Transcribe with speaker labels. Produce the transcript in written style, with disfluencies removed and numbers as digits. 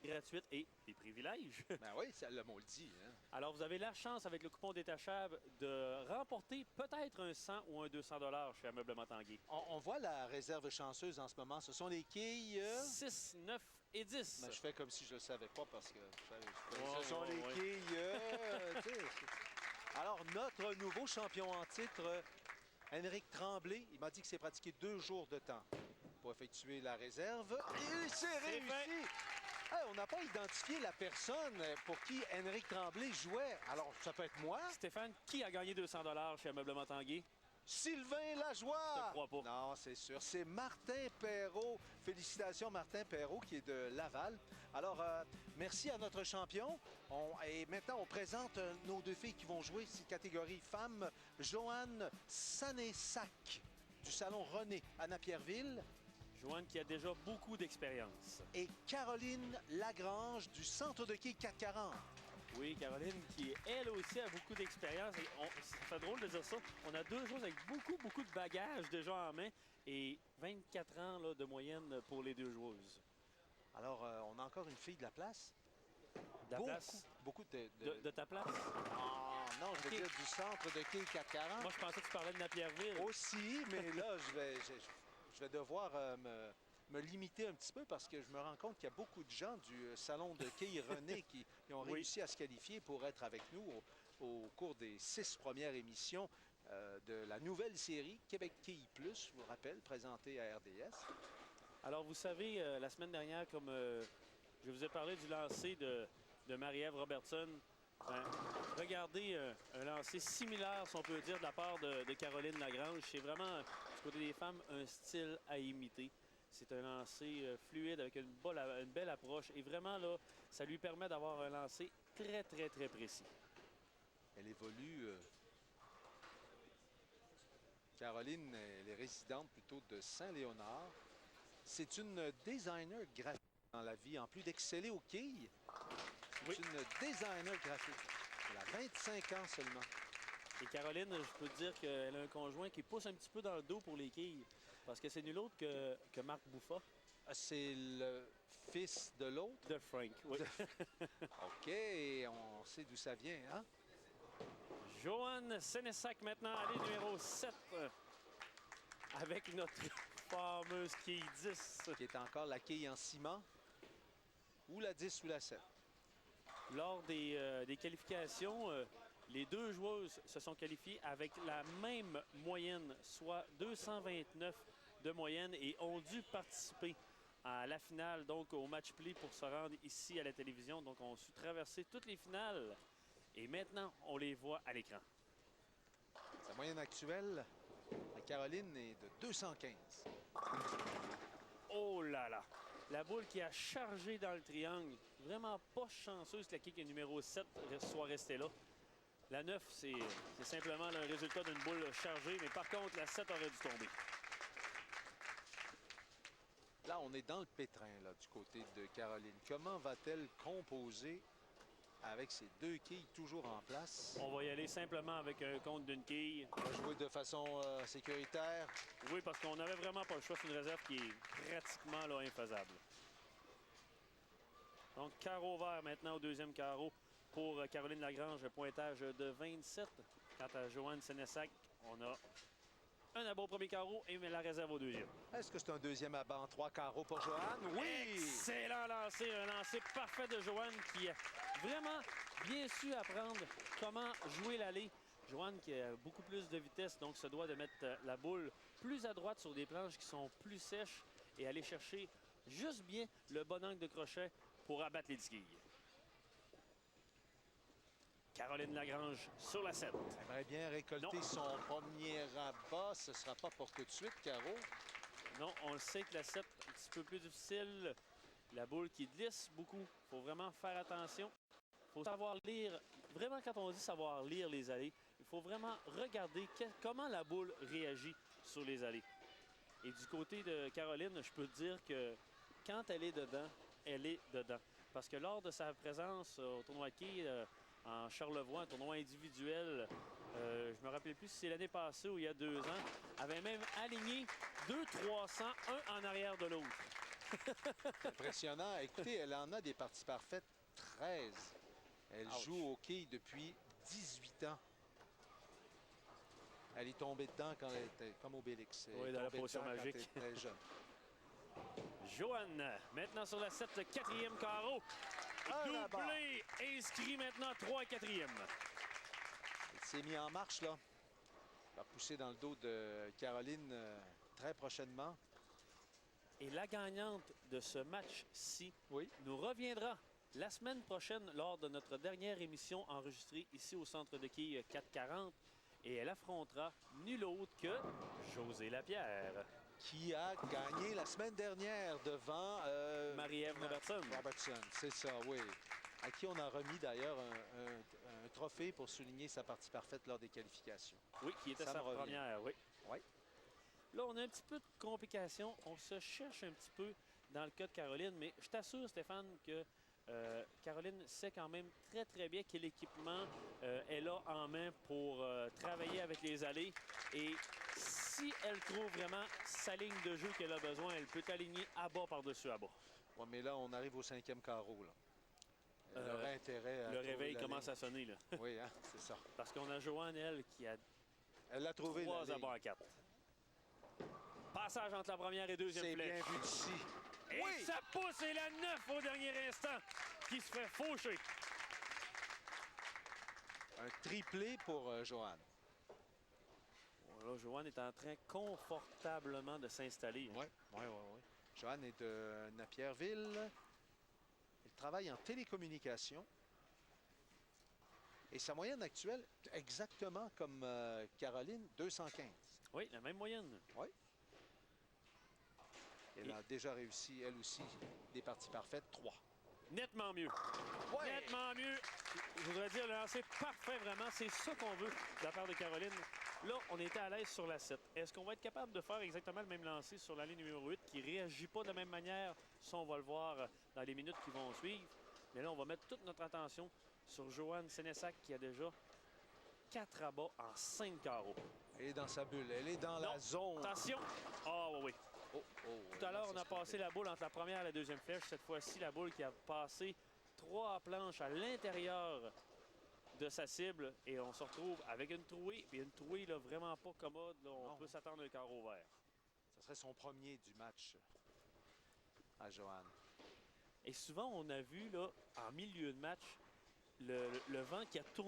Speaker 1: gratuite et des privilèges.
Speaker 2: Ben oui, le mot le dit. Hein?
Speaker 1: Alors, vous avez la chance, avec le coupon détachable, de remporter peut-être un 100 ou un 200 $ chez Ameublement Tanguay.
Speaker 2: On voit la réserve chanceuse en ce moment. Ce sont les quilles...
Speaker 1: 6, 9 et 10.
Speaker 2: Ben, je fais comme si je ne le savais pas parce que
Speaker 1: Ouais,
Speaker 2: ce sont les quilles... tu sais. Alors, notre nouveau champion en titre, Henrik Tremblay, il m'a dit que c'est pratiqué 2 jours de temps pour effectuer la réserve. Et c'est réussi! Hey, on n'a pas identifié la personne pour qui Henrik Tremblay jouait. Alors, ça peut être moi?
Speaker 1: Stéphane, qui a gagné 200 $ chez Ameublement Tanguay?
Speaker 2: Sylvain Lajoie!
Speaker 1: Je te crois pas.
Speaker 2: Non, c'est sûr. C'est Martin Perrault. Félicitations, Martin Perrault, qui est de Laval. Alors, merci à notre champion. Et maintenant, on présente nos 2 filles qui vont jouer. C'est catégorie femmes. Joanne Sanessac, du Salon René à Napierville.
Speaker 1: Joanne qui a déjà beaucoup d'expérience.
Speaker 2: Et Caroline Lagrange, du Centre de quilles 440.
Speaker 1: Oui, Caroline, qui, elle aussi, a beaucoup d'expérience. Et ça fait drôle de dire ça. On a 2 joueuses avec beaucoup de bagages déjà en main et 24 ans là, de moyenne pour les 2 joueuses.
Speaker 2: Alors, on a encore une fille de la place.
Speaker 1: De la place?
Speaker 2: Beaucoup
Speaker 1: de ta place?
Speaker 2: Ah, non, je veux dire du Centre de quilles 440.
Speaker 1: Moi, je pensais que tu parlais de Napierville.
Speaker 2: Aussi, mais là, je vais devoir me limiter un petit peu parce que je me rends compte qu'il y a beaucoup de gens du Salon de quilles René qui ont réussi à se qualifier pour être avec nous au cours des 6 premières émissions de la nouvelle série Québec Quilles Plus, je vous rappelle, présentée à RDS.
Speaker 1: Alors, vous savez, la semaine dernière, comme je vous ai parlé du lancer de Marie-Ève Robertson, regardez un lancer similaire, si on peut dire, de la part de Caroline Lagrange. C'est vraiment, du côté des femmes, un style à imiter. C'est un lancer fluide avec une belle approche. Et vraiment, là, ça lui permet d'avoir un lancer très précis.
Speaker 2: Elle évolue... Caroline, elle est résidente plutôt de Saint-Léonard. C'est une designer graphique dans la vie. En plus d'exceller aux quilles, c'est une designer graphique. Elle a 25 ans seulement.
Speaker 1: Et Caroline, je peux te dire qu'elle a un conjoint qui pousse un petit peu dans le dos pour les quilles. Parce que c'est nul autre que Marc Bouffa.
Speaker 2: C'est le fils de l'autre?
Speaker 1: De Frank, oui.
Speaker 2: OK, on sait d'où ça vient, hein?
Speaker 1: Joanne Sénessac maintenant, allée numéro 7. Avec notre fameuse quille 10.
Speaker 2: Qui est encore la quille en ciment. Ou la 10 ou la 7.
Speaker 1: Lors des qualifications, les 2 joueuses se sont qualifiées avec la même moyenne, soit 229 de moyenne, et ont dû participer à la finale, donc au match-play pour se rendre ici à la télévision. Donc, on a su traverser toutes les finales et maintenant, on les voit à l'écran.
Speaker 2: Sa moyenne actuelle, la Caroline, est de 215.
Speaker 1: Oh là là! La boule qui a chargé dans le triangle. Vraiment pas chanceuse que la kick numéro 7 soit restée là. La 9, c'est simplement le résultat d'une boule chargée, mais par contre, la 7 aurait dû tomber.
Speaker 2: Là, on est dans le pétrin, là, du côté de Caroline. Comment va-t-elle composer avec ces 2 quilles toujours en place?
Speaker 1: On va y aller simplement avec un compte d'une quille.
Speaker 2: On va jouer de façon sécuritaire.
Speaker 1: Oui, parce qu'on n'avait vraiment pas le choix. C'est une réserve qui est pratiquement là, infaisable. Donc, carreau vert maintenant au 2e carreau pour Caroline Lagrange, pointage de 27. Quant à Joanne Sénessac, on a un abat au 1er carreau et la réserve au 2e.
Speaker 2: Est-ce que c'est un 2e abat en 3 carreaux pour Joanne? Oui!
Speaker 1: Excellent lancer, un lancer parfait de Joanne qui a vraiment bien su apprendre comment jouer l'allée. Joanne qui a beaucoup plus de vitesse, donc se doit de mettre la boule plus à droite sur des planches qui sont plus sèches et aller chercher juste bien le bon angle de crochet pour abattre les quilles. Caroline Lagrange sur la 7.
Speaker 2: Elle aimerait bien récolter son premier abat. Ce ne sera pas pour tout de suite, Caro.
Speaker 1: Non, on le sait que la 7 est un petit peu plus difficile. La boule qui glisse beaucoup. Il faut vraiment faire attention. Il faut savoir lire. Vraiment, quand on dit savoir lire les allées, il faut vraiment regarder comment la boule réagit sur les allées. Et du côté de Caroline, je peux te dire que quand elle est dedans, elle est dedans. Parce que lors de sa présence au tournoi de quilles en Charlevoix, un tournoi individuel, je me rappelle plus si c'est l'année passée ou il y a 2 ans, avait même aligné 2 300, un en arrière de l'autre.
Speaker 2: C'est impressionnant. Écoutez, elle en a des parties parfaites 13. Elle
Speaker 1: Ouch.
Speaker 2: joue au quai depuis 18 ans. Elle est tombée dedans quand elle était comme Obélix. Elle
Speaker 1: Oui,
Speaker 2: est
Speaker 1: dans la
Speaker 2: tombée
Speaker 1: potion
Speaker 2: dedans quand
Speaker 1: magique.
Speaker 2: elle était jeune.
Speaker 1: Joanne, maintenant sur la 7, le 4e carreau. Doublé, inscrit maintenant 3 4e.
Speaker 2: Elle s'est mis en marche, là. Elle va pousser dans le dos de Caroline très prochainement.
Speaker 1: Et la gagnante de ce match-ci
Speaker 2: Oui.
Speaker 1: nous reviendra la semaine prochaine lors de notre dernière émission enregistrée ici au centre de quilles 440. Et elle affrontera nul autre que José Lapierre.
Speaker 2: Qui a gagné la semaine dernière devant
Speaker 1: Marie-Ève Robertson.
Speaker 2: Robertson, c'est ça, oui. À qui on a remis d'ailleurs un trophée pour souligner sa partie parfaite lors des qualifications.
Speaker 1: Oui, qui était
Speaker 2: Ça
Speaker 1: sa
Speaker 2: me revient.
Speaker 1: première, oui.
Speaker 2: Oui.
Speaker 1: Là, on a un petit peu de complications. On se cherche un petit peu dans le cas de Caroline, mais je t'assure, Stéphane, que Caroline sait quand même très, très bien quel équipement elle a en main pour travailler avec les allées. Et si elle trouve vraiment sa ligne de jeu qu'elle a besoin, elle peut aligner à bas par-dessus à bas.
Speaker 2: Oui, mais là, on arrive au 5e carreau, là. Elle aurait intérêt à
Speaker 1: Le
Speaker 2: trouver
Speaker 1: réveil
Speaker 2: la
Speaker 1: commence
Speaker 2: ligne.
Speaker 1: à sonner, là.
Speaker 2: Oui, hein, c'est ça.
Speaker 1: Parce qu'on a Joanne, elle, qui a
Speaker 2: Elle l'a trouvé, la
Speaker 1: 3
Speaker 2: ligne.
Speaker 1: abords à 4. Passage entre la première et deuxième
Speaker 2: C'est bien
Speaker 1: flèche.
Speaker 2: vu d'ici.
Speaker 1: Et
Speaker 2: Oui!
Speaker 1: ça pousse et la 9 au dernier instant qui se fait faucher.
Speaker 2: Un triplé pour Joanne.
Speaker 1: Bon, là, Joanne est en train confortablement de s'installer.
Speaker 2: Oui, oui, oui, oui. Joanne est de Napierville. Elle travaille en télécommunication. Et sa moyenne actuelle, exactement comme Caroline, 215.
Speaker 1: Oui, la même moyenne.
Speaker 2: Oui. Elle a déjà réussi, elle aussi, des parties parfaites, 3.
Speaker 1: Nettement mieux.
Speaker 2: Ouais.
Speaker 1: Nettement mieux. Je voudrais dire, le lancer parfait, vraiment. C'est ça qu'on veut de la part de Caroline. Là, on était à l'aise sur la 7. Est-ce qu'on va être capable de faire exactement le même lancer sur la ligne numéro 8 qui ne réagit pas de la même manière? Ça, on va le voir dans les minutes qui vont suivre. Mais là, on va mettre toute notre attention sur Joanne Sénessac qui a déjà 4 abats en 5 carreaux.
Speaker 2: Elle est dans sa bulle, elle est dans la zone.
Speaker 1: Attention! Ah oui, oui.
Speaker 2: Oh, oh,
Speaker 1: Tout à l'heure,
Speaker 2: là,
Speaker 1: on
Speaker 2: ça
Speaker 1: a
Speaker 2: se
Speaker 1: passé
Speaker 2: complique.
Speaker 1: la boule entre la première et la deuxième flèche. Cette fois-ci, la boule qui a passé 3 planches à l'intérieur de sa cible. Et on se retrouve avec une trouée. Et une trouée là, vraiment pas commode. Là, on
Speaker 2: Non.
Speaker 1: peut s'attendre à un carreau vert.
Speaker 2: Ce serait son premier du match à Joanne.
Speaker 1: Et souvent, on a vu là, en milieu de match, le vent qui a tourné